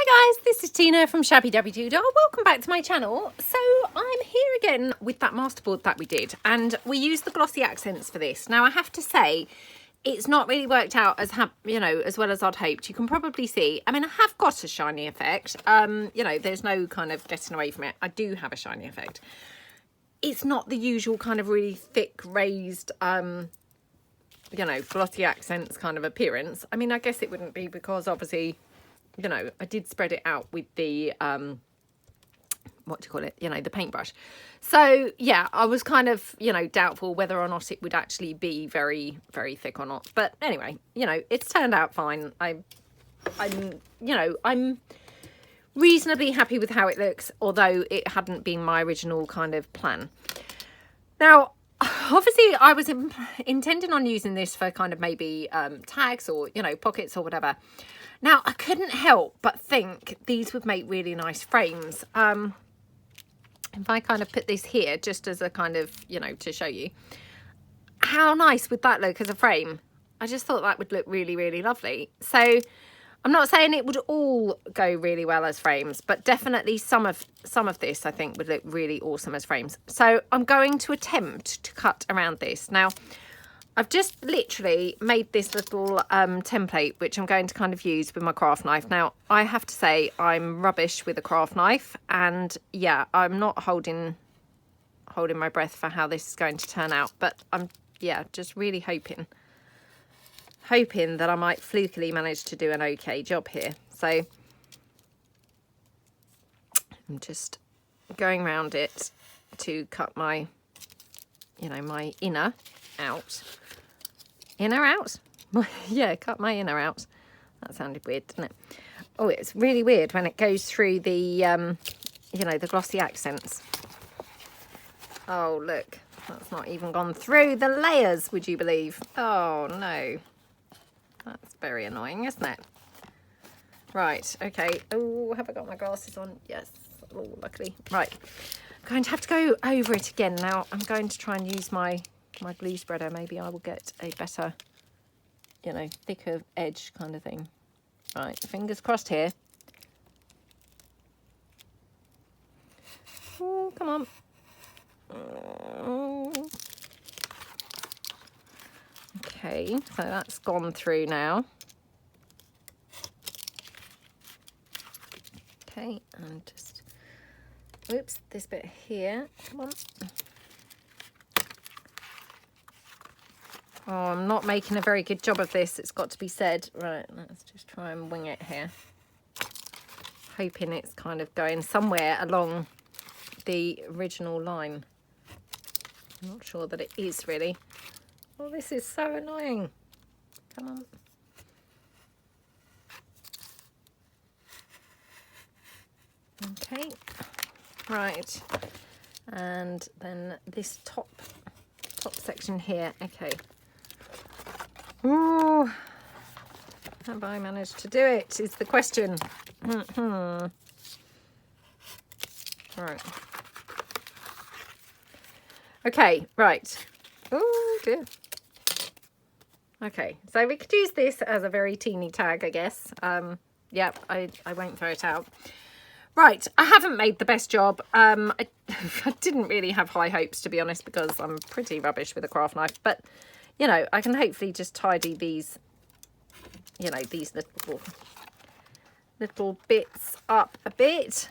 Hi guys, this is Tina from Shabbydabbydoodah. Welcome back to my channel. So I'm here again with that masterboard that we did, and we used the glossy accents for this. Now I have to say, it's not really worked out as as well as I'd hoped. You can probably see, I mean, I have got a shiny effect. There's no kind of getting away from it. I do have a shiny effect. It's not the usual kind of really thick raised glossy accents kind of appearance. I mean, I guess it wouldn't be because obviously, I did spread it out with the, the paintbrush. So, yeah, I was kind of, doubtful whether or not it would actually be very, very thick or not. But anyway, it's turned out fine. I'm reasonably happy with how it looks, although it hadn't been my original kind of plan. Now, obviously, I was intending on using this for kind of maybe tags or, pockets or whatever. Now, I couldn't help but think these would make really nice frames. If I kind of put this here just as a kind of, to show you, how nice would that look as a frame? I just thought that would look really, really lovely. So I'm not saying it would all go really well as frames, but definitely some of this I think would look really awesome as frames. So I'm going to attempt to cut around this. Now, I've just literally made this little template, which I'm going to kind of use with my craft knife. Now, I have to say I'm rubbish with a craft knife, and yeah, I'm not holding my breath for how this is going to turn out, but I'm, just really hoping that I might flukily manage to do an okay job here. So I'm just going around it to cut my, my inner out. Inner out? Yeah, cut my inner out. That sounded weird, didn't it? Oh, it's really weird when it goes through the, the glossy accents. Oh, look. That's not even gone through the layers, would you believe? Oh, no. That's very annoying, isn't it? Right, okay. Oh, have I got my glasses on? Yes. Oh, luckily. Right. I'm going to have to go over it again now. I'm going to try and use my glue spreader. Maybe I will get a better, thicker edge kind of thing. Right, fingers crossed here. Oh, come on. Okay, so that's gone through now. Okay, and just, oops, this bit here. Come on. Oh, I'm not making a very good job of this, it's got to be said. Right, let's just try and wing it here. Hoping it's kind of going somewhere along the original line. I'm not sure that it is really. Oh, this is so annoying. Come on. Okay, right. And then this top section here, okay. Ooh, have I managed to do it, is the question. Right. Okay, right. Oh dear. Okay, so we could use this as a very teeny tag, I guess. Yep, I won't throw it out. Right, I haven't made the best job. I didn't really have high hopes, to be honest, because I'm pretty rubbish with a craft knife. But, I can hopefully just tidy these, these little bits up a bit.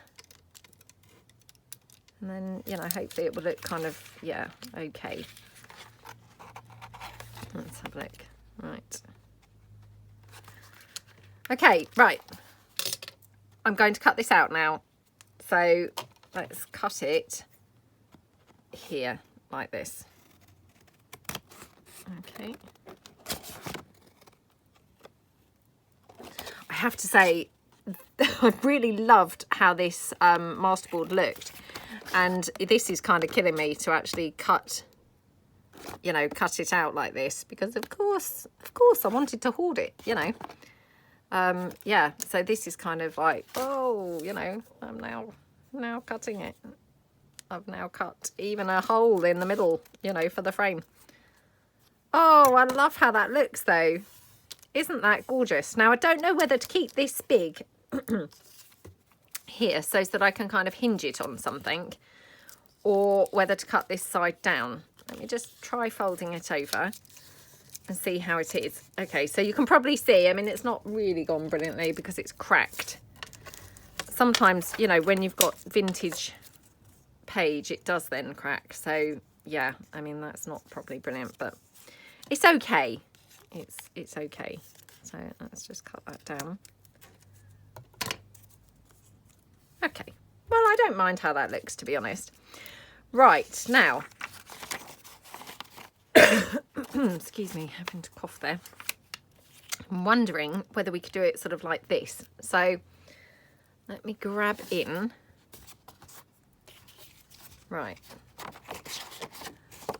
And then, hopefully it will look kind of, okay. Let's have a look. Right. Okay, right. I'm going to cut this out now. So let's cut it here like this. Okay. I have to say, I really loved how this masterboard looked. And this is kind of killing me to actually cut it out like this, because of course I wanted to hoard it, yeah, so this is kind of like, oh, I'm now cutting it. I've now cut even a hole in the middle, for the frame. Oh, I love how that looks though. Isn't that gorgeous? Now, I don't know whether to keep this big here so that I can kind of hinge it on something, or whether to cut this side down. Let me just try folding it over and see how it is. Okay, so you can probably see, I mean, it's not really gone brilliantly because it's cracked. Sometimes, you know, when you've got vintage page, it does then crack. So yeah, I mean, that's not probably brilliant, but it's okay. It's okay. So let's just cut that down. Okay, well, I don't mind how that looks, to be honest. Right, now, excuse me, having to cough there. I'm wondering whether we could do it sort of like this. So let me grab in. Right.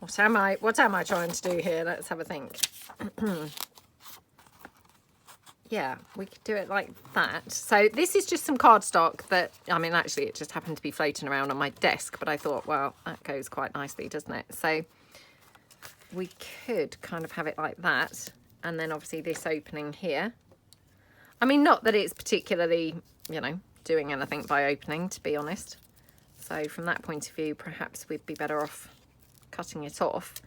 What am I trying to do here? Let's have a think. Yeah, we could do it like that. So this is just some cardstock that, I mean, actually it just happened to be floating around on my desk, but I thought, well, that goes quite nicely, doesn't it? So we could kind of have it like that. And then obviously this opening here. I mean, not that it's particularly, you know, doing anything by opening, to be honest. So from that point of view, perhaps we'd be better off cutting it off,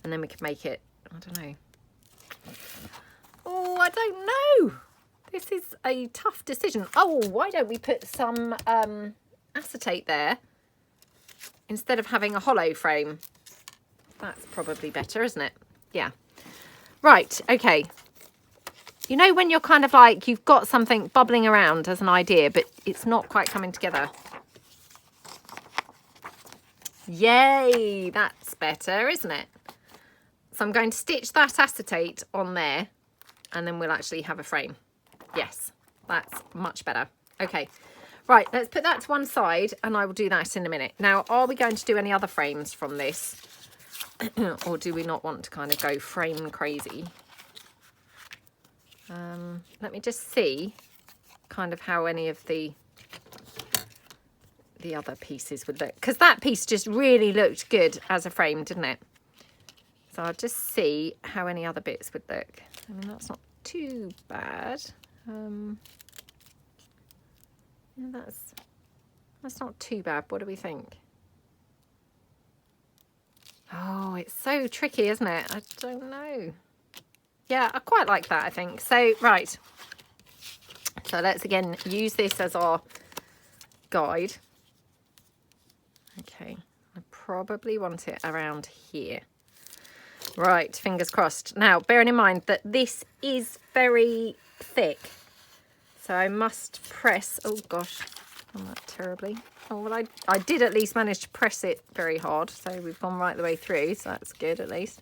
and then we could make it, I don't know. Oh, I don't know. This is a tough decision. Oh, why don't we put some acetate there instead of having a hollow frame? That's probably better, isn't it? Yeah. Right, okay. You know when you're kind of like, you've got something bubbling around as an idea, but it's not quite coming together. Yay, that's better, isn't it? So I'm going to stitch that acetate on there, and then we'll actually have a frame. Yes, that's much better. Okay, right, let's put that to one side, and I will do that in a minute. Now, are we going to do any other frames from this? Or do we not want to kind of go frame crazy? Let me just see kind of how any of the other pieces would look, because that piece just really looked good as a frame, didn't it? So I'll just see how any other bits would look. I mean, that's not too bad. Yeah, that's not too bad. What do we think? Oh, it's so tricky, isn't it? I don't know. Yeah, I quite like that, I think. So, right. So let's again use this as our guide. Okay, I probably want it around here. Right, fingers crossed. Now, bearing in mind that this is very thick, so I must press, oh gosh, done that terribly. Oh, well, I did at least manage to press it very hard, so we've gone right the way through, so that's good at least.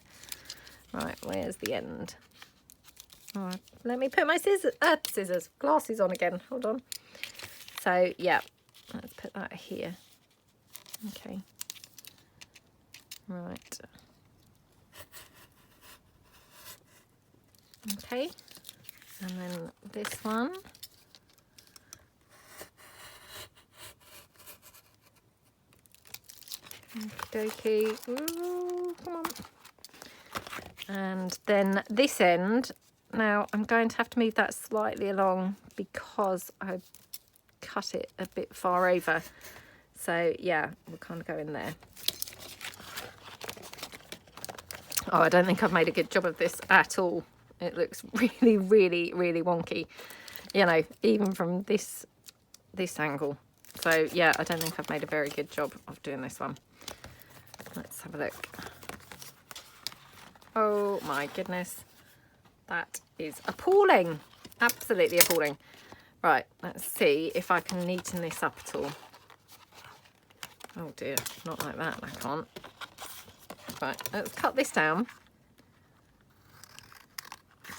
Right, where's the end? Oh, let me put my glasses on again, hold on. So, yeah, let's put that here. Okay, right. Okay, and then this one. Okey-dokey. Ooh, come on. And then this end. Now I'm going to have to move that slightly along because I cut it a bit far over. So yeah, we'll kind of go in there. Oh, I don't think I've made a good job of this at all. It looks really, really, really wonky, you know, even from this angle. So yeah, I don't think I've made a very good job of doing this one. Let's have a look. Oh my goodness, that is appalling, absolutely appalling. Right, let's see if I can neaten this up at all. Oh dear, not like that, I can't. Right, let's cut this down.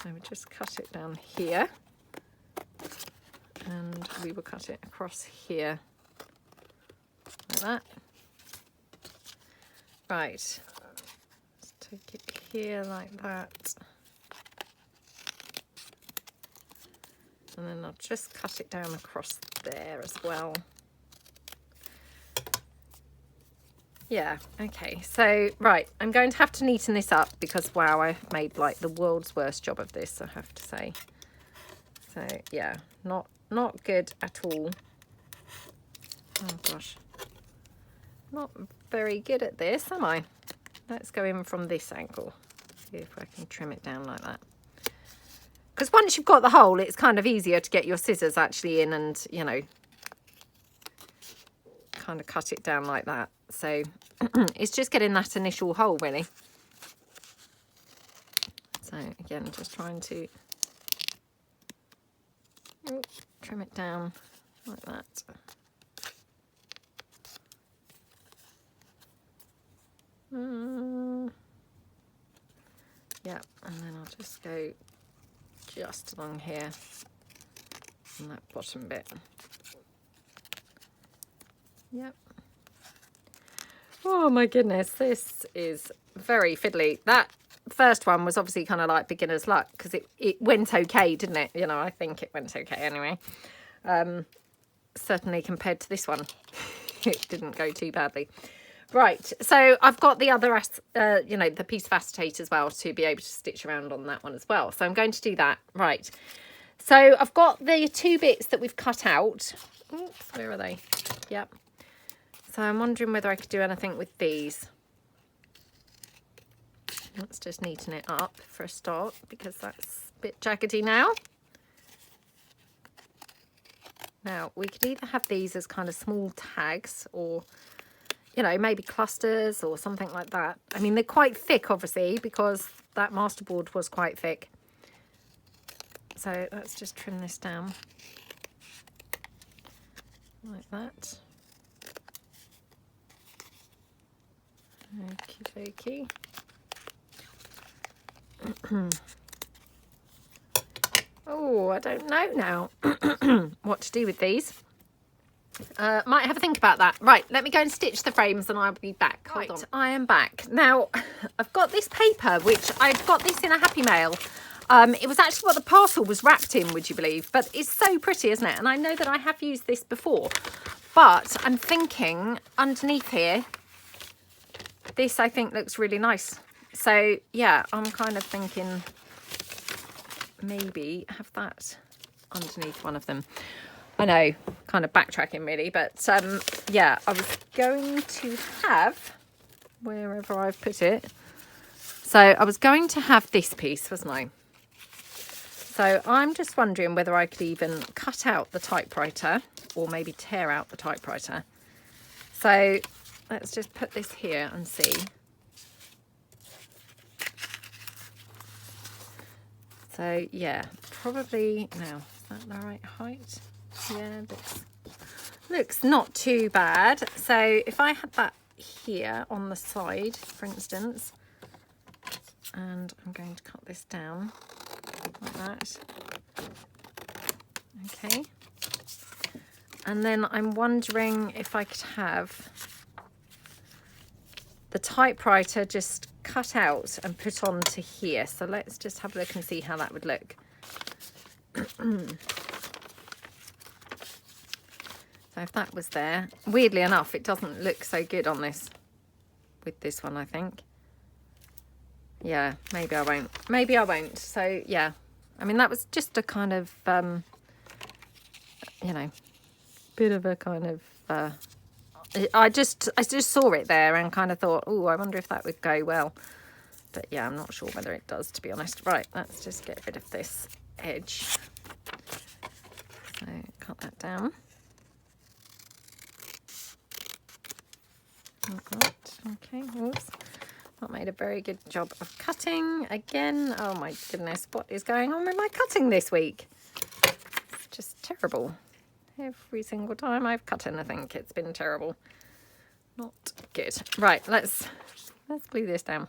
So we just cut it down here, and we will cut it across here, like that. Right, let's take it here like that. And then I'll just cut it down across there as well. Yeah, okay, so right, I'm going to have to neaten this up because wow, I made like the world's worst job of this, I have to say. So yeah, not good at all. Oh gosh, not very good at this, am I? Let's go in from this angle. See if I can trim it down like that. Because once you've got the hole, it's kind of easier to get your scissors actually in and, you know, kind of cut it down like that. So it's just getting that initial hole really. So again, just trying to trim it down like that. Yeah, and then I'll just go just along here on that bottom bit. Yep. Oh my goodness, this is very fiddly. That first one was obviously kind of like beginner's luck because it went okay, didn't it? You know, I think it went okay anyway. Certainly compared to this one, it didn't go too badly. Right, so I've got the other, you know, the piece of acetate as well to be able to stitch around on that one as well. So I'm going to do that. Right, so I've got the two bits that we've cut out. Oops, where are they? Yep. So I'm wondering whether I could do anything with these. Let's just neaten it up for a start because that's a bit jaggedy now. Now, we could either have these as kind of small tags or, you know, maybe clusters or something like that. I mean, they're quite thick, obviously, because that masterboard was quite thick. So let's just trim this down like that. Okie dokie. Oh, I don't know now what to do with these. Might have a think about that. Right, let me go and stitch the frames and I'll be back. Hold on. I am back. Now, I've got this paper, which I've got this in a Happy Mail. It was actually what the parcel was wrapped in, would you believe? But it's so pretty, isn't it? And I know that I have used this before. But I'm thinking underneath here, this I think looks really nice. So, yeah, I'm kind of thinking maybe have that underneath one of them. I know, kind of backtracking really, but yeah, I was going to have, wherever I've put it, so I was going to have this piece, wasn't I? So I'm just wondering whether I could even cut out the typewriter or maybe tear out the typewriter. So let's just put this here and see. So yeah, probably, now, is that the right height? Yeah, looks not too bad. So if I had that here on the side, for instance, and I'm going to cut this down like that. Okay. And then I'm wondering if I could have the typewriter just cut out and put onto here. So let's just have a look and see how that would look. So if that was there, weirdly enough, it doesn't look so good on this, with this one, I think. Yeah, maybe I won't. Maybe I won't. So yeah, I mean, that was just a kind of, you know, bit of a kind of, I just saw it there and kind of thought, oh, I wonder if that would go well. But yeah, I'm not sure whether it does, to be honest. Right, let's just get rid of this edge. So cut that down. Like that. Okay, oops. Not made a very good job of cutting again. Oh my goodness, what is going on with my cutting this week? It's just terrible. Every single time I've cut anything, it's been terrible. Not good. Right, let's glue this down.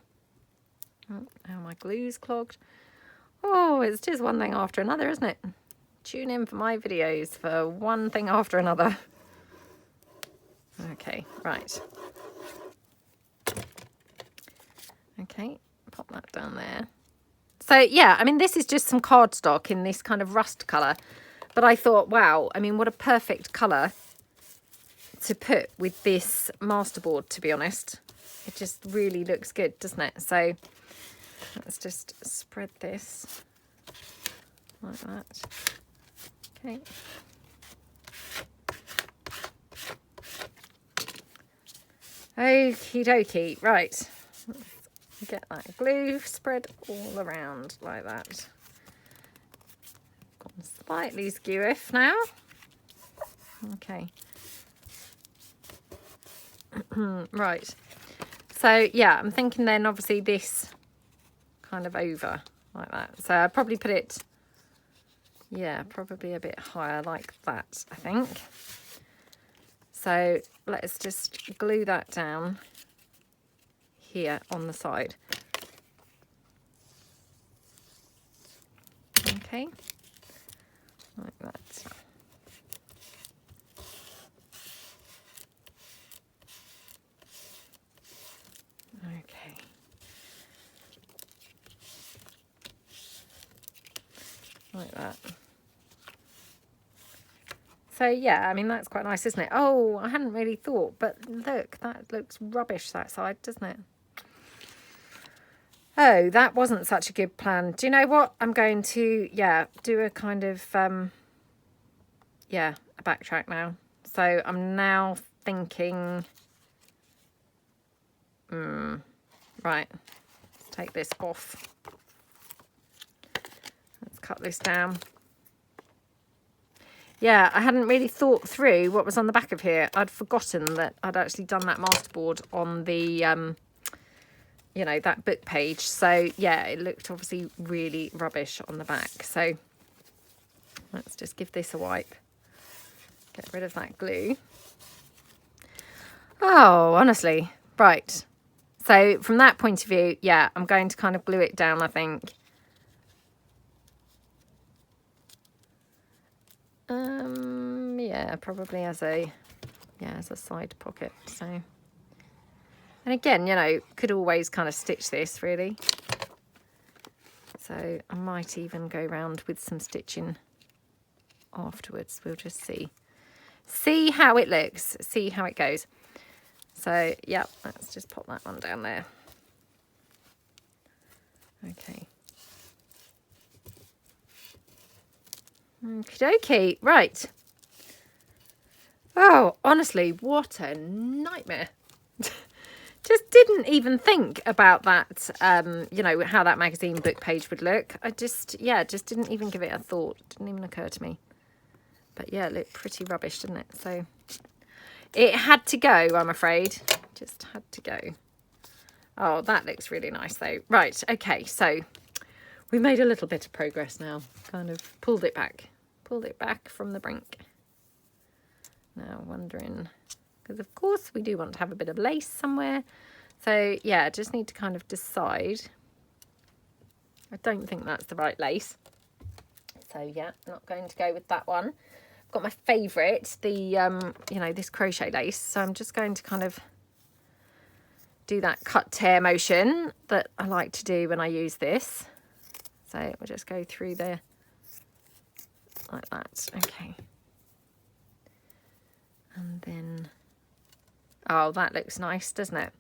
Oh, now my glue's clogged. Oh, it's just one thing after another, isn't it? Tune in for my videos for one thing after another. Okay, right. Okay, pop that down there. So yeah, I mean, this is just some cardstock in this kind of rust colour. But I thought, wow, I mean, what a perfect colour to put with this masterboard, to be honest. It just really looks good, doesn't it? So let's just spread this like that. Okay. Okie dokie. Right. Let's get that glue spread all around like that. Gone slightly skew-iff now. Okay. Right. So, yeah, I'm thinking then obviously this kind of over like that. So I'll probably put it, yeah, probably a bit higher like that, I think. So let's just glue that down here on the side. Okay, like that. Okay. Like that. So yeah, I mean, that's quite nice, isn't it? Oh, I hadn't really thought, but look, that looks rubbish, that side, doesn't it? Oh, that wasn't such a good plan. Do you know what? I'm going to, yeah, do a kind of, yeah, a backtrack now. So I'm now thinking, right, let's take this off. Let's cut this down. Yeah, I hadn't really thought through what was on the back of here. I'd forgotten that I'd actually done that masterboard on the, you know, that book page. So, yeah, it looked obviously really rubbish on the back. So, let's just give this a wipe. Get rid of that glue. Oh, honestly. Right. So, from that point of view, yeah, I'm going to kind of glue it down, I think. Yeah, probably as a side pocket. So, and again, you know, could always kind of stitch this really. So I might even go around with some stitching afterwards. We'll just see how it looks, see how it goes. So yeah, let's just pop that one down there. Okay. Okie dokie, right. Oh, honestly, what a nightmare. Just didn't even think about that, you know, how that magazine book page would look. I just, yeah, just didn't even give it a thought. Didn't even occur to me. But yeah, it looked pretty rubbish, didn't it? So it had to go, I'm afraid. Just had to go. Oh, that looks really nice though. Right, okay, so we made a little bit of progress now. Kind of pulled it back from the brink. Now wondering, because of course we do want to have a bit of lace somewhere. So yeah, just need to kind of decide. I don't think that's the right lace. So yeah, not going to go with that one. I've got my favourite, the, you know, this crochet lace. So I'm just going to kind of do that cut tear motion that I like to do when I use this. So we'll just go through there like that. Okay. And then, oh, that looks nice, doesn't it?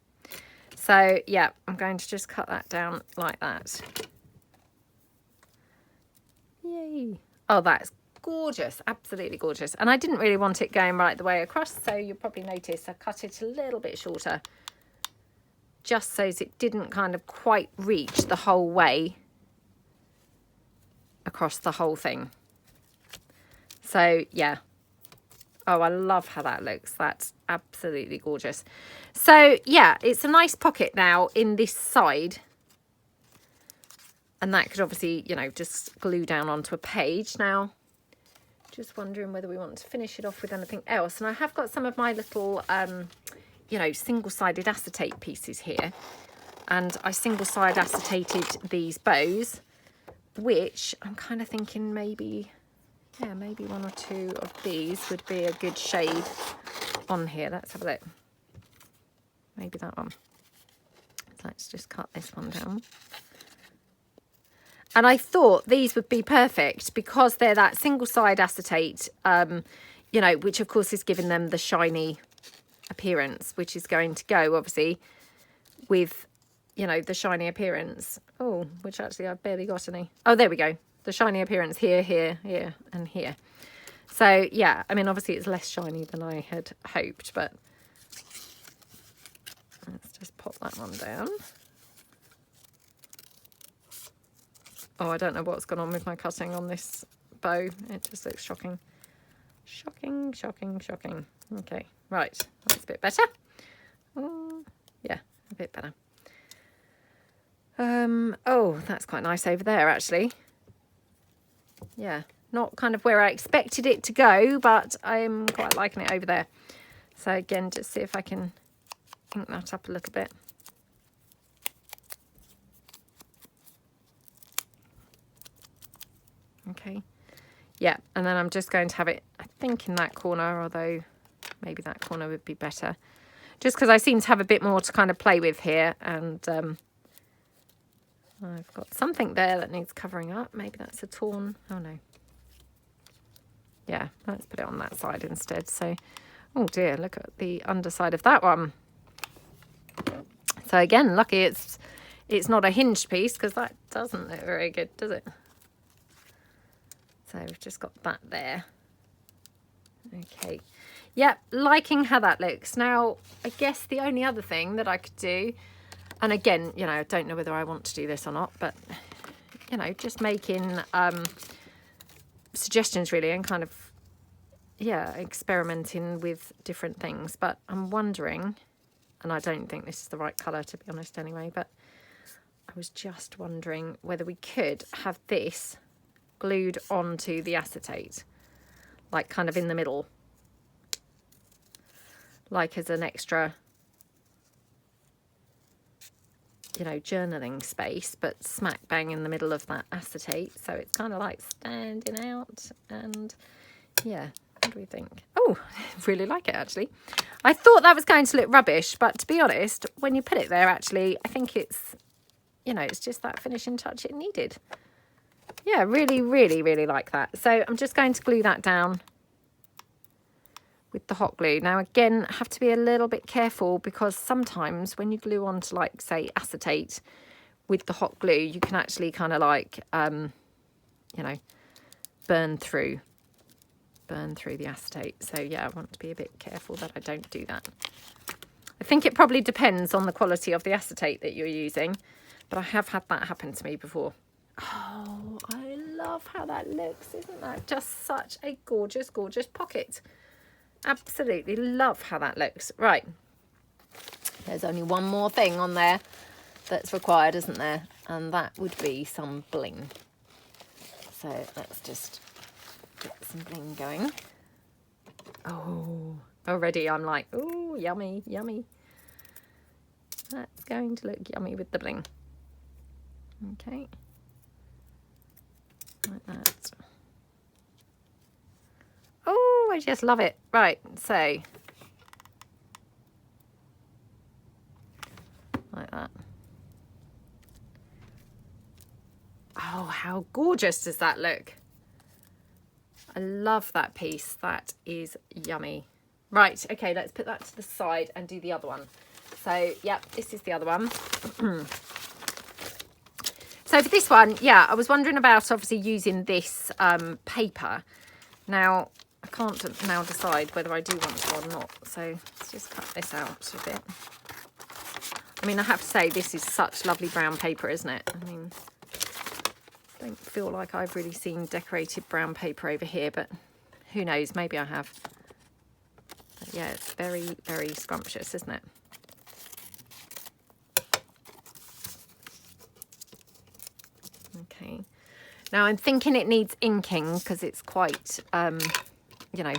So yeah, I'm going to just cut that down like that. Yay. Oh, that's gorgeous, absolutely gorgeous. And I didn't really want it going right the way across, so you'll probably notice I cut it a little bit shorter, just so as it didn't kind of quite reach the whole way across the whole thing. So yeah. Oh, I love how that looks. That's absolutely gorgeous. So yeah, it's a nice pocket now in this side. And that could obviously, you know, just glue down onto a page. Now, just wondering whether we want to finish it off with anything else. And I have got some of my little, you know, single-sided acetate pieces here. And I single-side acetated these bows, which I'm kind of thinking maybe... yeah, maybe one or two of these would be a good shade on here. Let's have a look. Maybe that one. So let's just cut this one down. And I thought these would be perfect because they're that single side acetate, you know, which of course is giving them the shiny appearance, which is going to go obviously with, you know, the shiny appearance. Oh, which actually I've barely got any. Oh, there we go. The shiny appearance here, here, here, and here. So, yeah, I mean, obviously it's less shiny than I had hoped, but just pop that one down. Oh, I don't know what's gone on with my cutting on this bow. It just looks shocking. Shocking, shocking, shocking. Okay, right, that's a bit better. Oh, yeah, a bit better. Oh, that's quite nice over there, actually. Yeah, not kind of where I expected it to go, but I'm quite liking it over there. So again, just see if I can ink that up a little bit. Okay, yeah, and then I'm just going to have it, I think, in that corner, although maybe that corner would be better. Just because I seem to have a bit more to kind of play with here, and I've got something there that needs covering up. Maybe that's a torn, oh no. Yeah, let's put it on that side instead. So, oh dear, look at the underside of that one. So again, lucky it's not a hinged piece, because that doesn't look very good, does it? So we've just got that there. Okay. Yep, liking how that looks. Now, I guess the only other thing that I could do, and again, you know, I don't know whether I want to do this or not, but, you know, just making suggestions really, and kind of, yeah, experimenting with different things. But I'm wondering, and I don't think this is the right colour, to be honest, anyway, but I was just wondering whether we could have this glued onto the acetate, like kind of in the middle, like as an extra, you know, journaling space, but smack bang in the middle of that acetate, so it's kind of like standing out. And yeah, what do we think? Oh, I really like it, actually. I thought that was going to look rubbish, but to be honest, when you put it there, actually, I think it's, you know, it's just that finishing touch it needed. Yeah, really, really, really like that. So I'm just going to glue that down with the hot glue. Now, again, have to be a little bit careful, because sometimes when you glue onto, like, say, acetate with the hot glue, you can actually kind of like, you know, burn through the acetate. So yeah, I want to be a bit careful that I don't do that. I think it probably depends on the quality of the acetate that you're using, but I have had that happen to me before. Oh, I love how that looks. Isn't that just such a gorgeous, gorgeous pocket? Absolutely love how that looks. Right. There's only one more thing on there that's required, isn't there? And that would be some bling. So let's just get some bling going. Oh, already I'm like, oh, yummy, yummy. That's going to look yummy with the bling. Okay. Like that. Oh, I just love it. Right, so like that. Oh, how gorgeous does that look? I love that piece. That is yummy. Right, okay, let's put that to the side and do the other one. So, yep, this is the other one. So for this one, yeah, I was wondering about obviously using this paper. Now, I can't now decide whether I do want to or not. So let's just cut this out a bit. I mean, I have to say, this is such lovely brown paper, isn't it? I mean, I don't feel like I've really seen decorated brown paper over here, but who knows, maybe I have. But yeah, it's very, very scrumptious, isn't it? Okay. Now I'm thinking it needs inking, because it's quite, you know,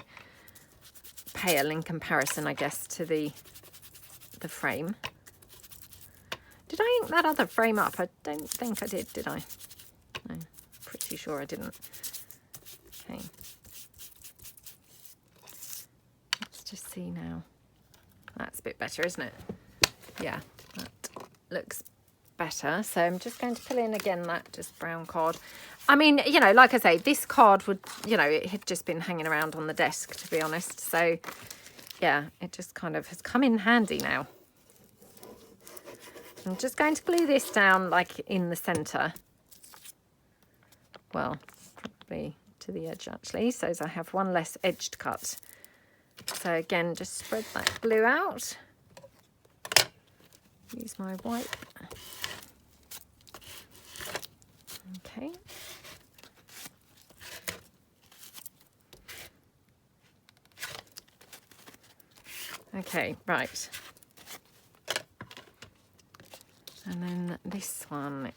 pale in comparison, I guess, to the frame. Did I ink that other frame up? I don't think I did I? No, pretty sure I didn't. Okay. Let's just see now. That's a bit better, isn't it? Yeah, that looks better. So I'm just going to pull in again that just brown card. I mean, you know, like I say, this card would, you know, it had just been hanging around on the desk, to be honest. So yeah, it just kind of has come in handy now. I'm just going to glue this down like in the center. Well, probably to the edge actually, so as I have one less edge to cut. So again, just spread that glue out. use my wipe. Okay. Okay, right. And then this one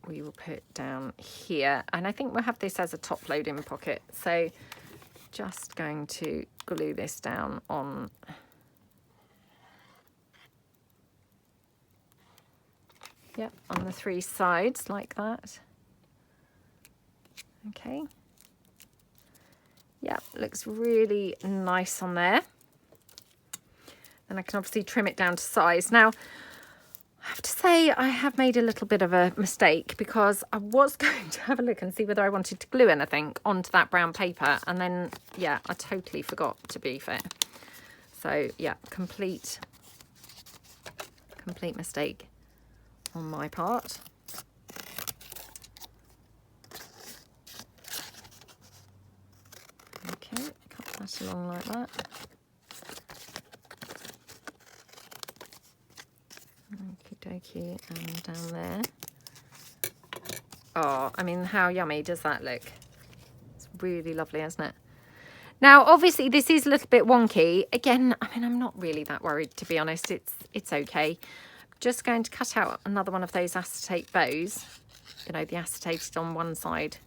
we will put down here. And I think we'll have this as a top loading pocket. So just going to glue this down on on the 3 sides like that. Okay. Yeah, looks really nice on there. And I can obviously trim it down to size. Now, I have to say I have made a little bit of a mistake because I was going to have a look and see whether I wanted to glue anything onto that brown paper. And then, yeah, I totally forgot, to be fair. So, yeah, complete mistake on my part. Okay, cut that along like that. Okie dokie, and down there. Oh, I mean, how yummy does that look? It's really lovely, isn't it? Now, obviously, this is a little bit wonky. Again, I mean, I'm not really that worried, to be honest. It's okay. Just going to cut out another one of those acetate bows, you know, the acetated on one side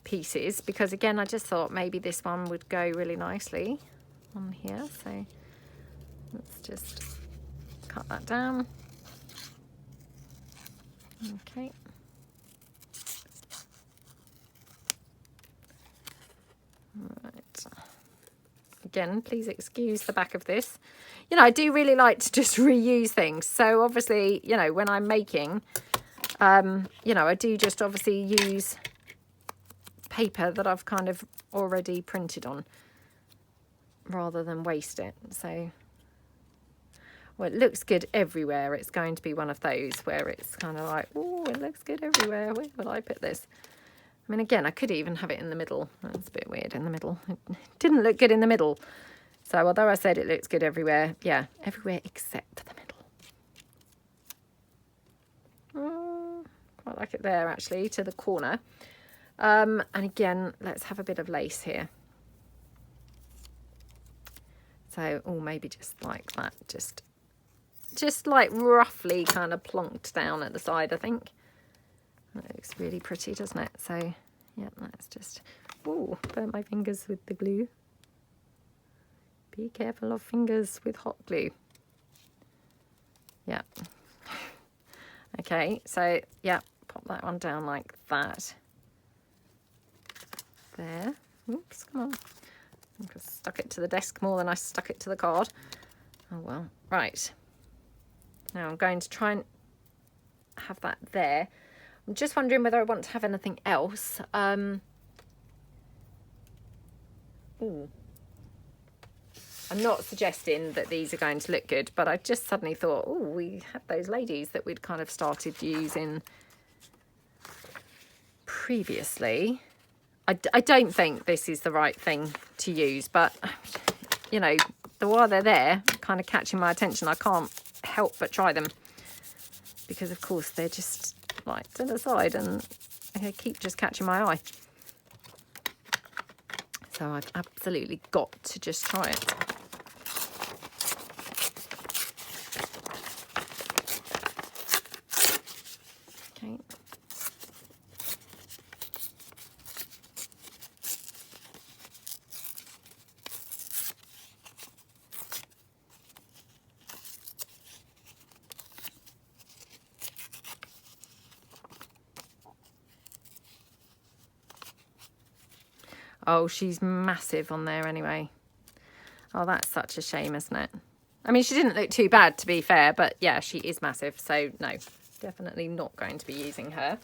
pieces, because again, I just thought maybe this one would go really nicely on here. So let's just cut that down. Okay. Right. Again, please excuse the back of this. You know, I do really like to just reuse things. So obviously, you know, when I'm making, you know, I do just obviously use paper that I've kind of already printed on rather than waste it. So, well, it looks good everywhere. It's going to be one of those where it's kind of like, oh, it looks good everywhere. Where will I put this? I mean, again, I could even have it in the middle. That's a bit weird in the middle. It didn't look good in the middle. So although I said it looks good everywhere, yeah, everywhere except the middle. Quite like it there, actually, to the corner. And again, let's have a bit of lace here. So, oh, maybe just like that. Just like roughly kind of plonked down at the side, I think. That looks really pretty, doesn't it? So, yeah, let's just... Oh, burnt my fingers with the glue. Be careful of fingers with hot glue. Yeah. Okay, so, yeah, pop that one down like that. There. Oops, come on. I think I stuck it to the desk more than I stuck it to the card. Oh, well. Right. Now I'm going to try and have that there. I'm just wondering whether I want to have anything else. Ooh. I'm not suggesting that these are going to look good, but I just suddenly thought, oh, we had those ladies that we'd kind of started using previously. I don't think this is the right thing to use, but, you know, while they're there, kind of catching my attention, I can't help but try them. Because, of course, they're just, like, to the side and they keep just catching my eye. So I've absolutely got to just try it. Okay. Oh, she's massive on there anyway. Oh, that's such a shame, isn't it? I mean, she didn't look too bad, to be fair, but yeah, she is massive. So, no, definitely not going to be using her.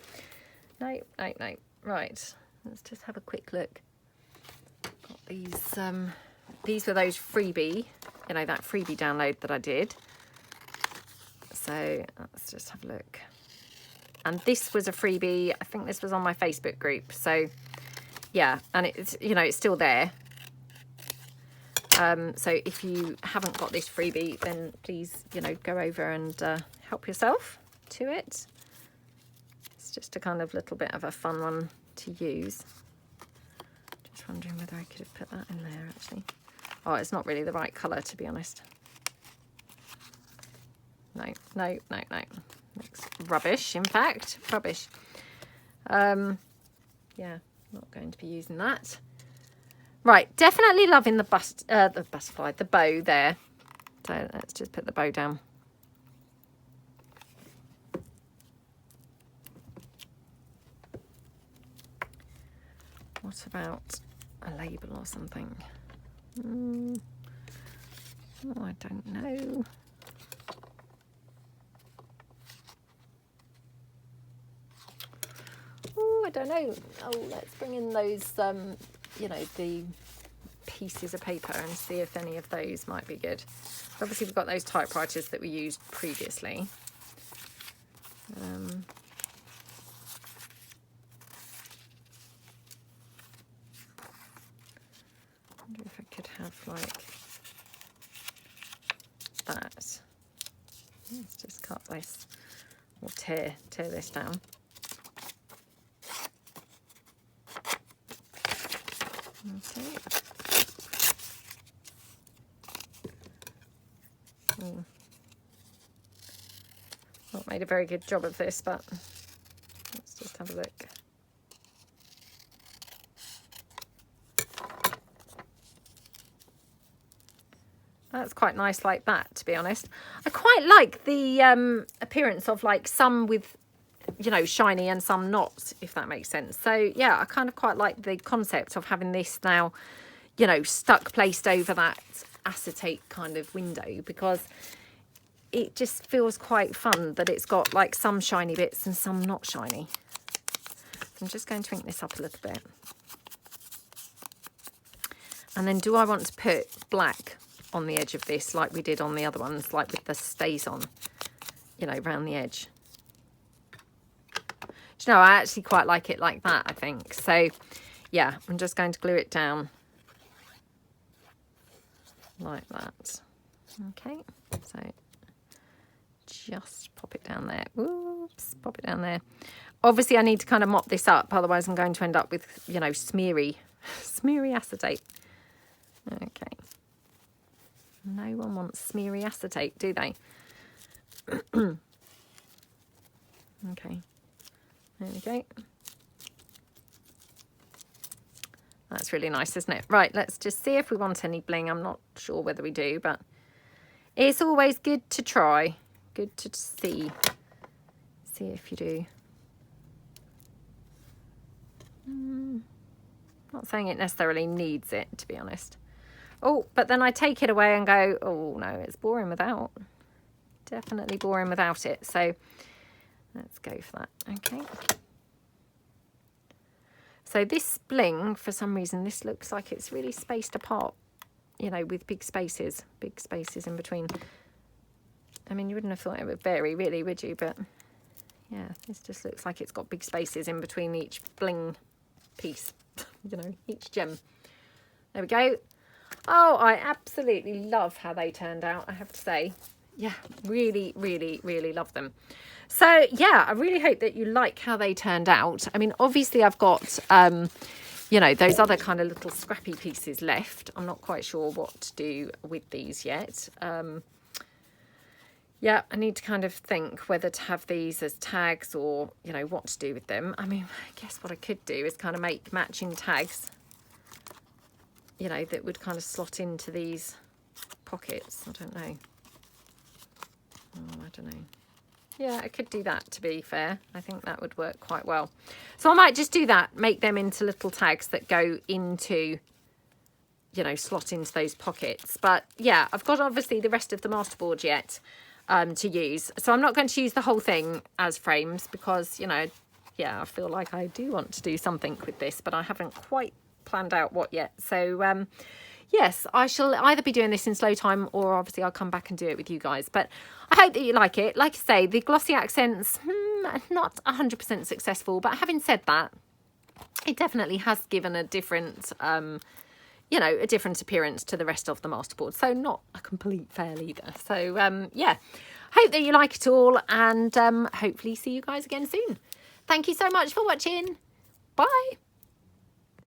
No, no, no. Right, let's just have a quick look. Got these were those freebie, you know, that freebie download that I did. So, let's just have a look. And this was a freebie. I think this was on my Facebook group. So, yeah, and it's, you know, it's still there. So if you haven't got this freebie, then please, you know, go over and help yourself to it. It's just a kind of little bit of a fun one to use. Just wondering whether I could have put that in there actually. Oh, it's not really the right colour, to be honest. No. Looks rubbish, in fact. Rubbish. Yeah, not going to be using that. Right, definitely loving the butterfly, the bow there. So let's just put the bow down. What about a label or something? Oh, I don't know. Oh, I don't know. Oh, let's bring in those, you know, the pieces of paper and see if any of those might be good. Obviously, we've got those typewriters that we used previously. I wonder if I could have like that. Let's just cut this or tear this down. Okay. Not made a very good job of this, but let's just have a look. That's quite nice like that, to be honest. I quite like the appearance of like some with, you know, shiny and some not, if that makes sense. So yeah, I kind of quite like the concept of having this now, you know, placed over that acetate kind of window, because it just feels quite fun that it's got like some shiny bits and some not shiny. So I'm just going to ink this up a little bit. And then do I want to put black on the edge of this like we did on the other ones, like with the stays on, you know, around the edge? Do you know, I actually quite like it like that, I think. So yeah, I'm just going to glue it down like that. Okay, so just pop it down there. Oops, pop it down there. Obviously I need to kind of mop this up, otherwise I'm going to end up with, you know, smeary acetate. Okay, no one wants smeary acetate, do they? Okay, there we go. That's really nice, isn't it? Right, let's just see if we want any bling. I'm not sure whether we do, but it's always good to try. Good to see if you do. Not saying it necessarily needs it, to be honest. Oh, but then I take it away and go, oh no, it's boring without. Definitely boring without it. So let's go for that. Okay. So this bling, for some reason, this looks like it's really spaced apart, you know, with big spaces in between. I mean, you wouldn't have thought it would vary, really, would you? But yeah, this just looks like it's got big spaces in between each bling piece, you know, each gem. There we go. Oh, I absolutely love how they turned out, I have to say. Yeah, really, really, really love them. So yeah, I really hope that you like how they turned out. I mean, obviously I've got, you know, those other kind of little scrappy pieces left. I'm not quite sure what to do with these yet. Yeah, I need to kind of think whether to have these as tags or, you know, what to do with them. I mean, I guess what I could do is kind of make matching tags, you know, that would kind of slot into these pockets. I don't know. Oh, I don't know. Yeah, I could do that, to be fair. I think that would work quite well. So I might just do that, make them into little tags that go into, you know, slot into those pockets. But yeah, I've got obviously the rest of the masterboard yet to use. So I'm not going to use the whole thing as frames because, you know, yeah, I feel like I do want to do something with this, but I haven't quite planned out what yet. So yes, I shall either be doing this in slow time or obviously I'll come back and do it with you guys. But I hope that you like it. Like I say, the glossy accents, not 100% successful. But having said that, it definitely has given a different, you know, a different appearance to the rest of the masterboard. So not a complete fail either. So yeah, hope that you like it all, and hopefully see you guys again soon. Thank you so much for watching. Bye.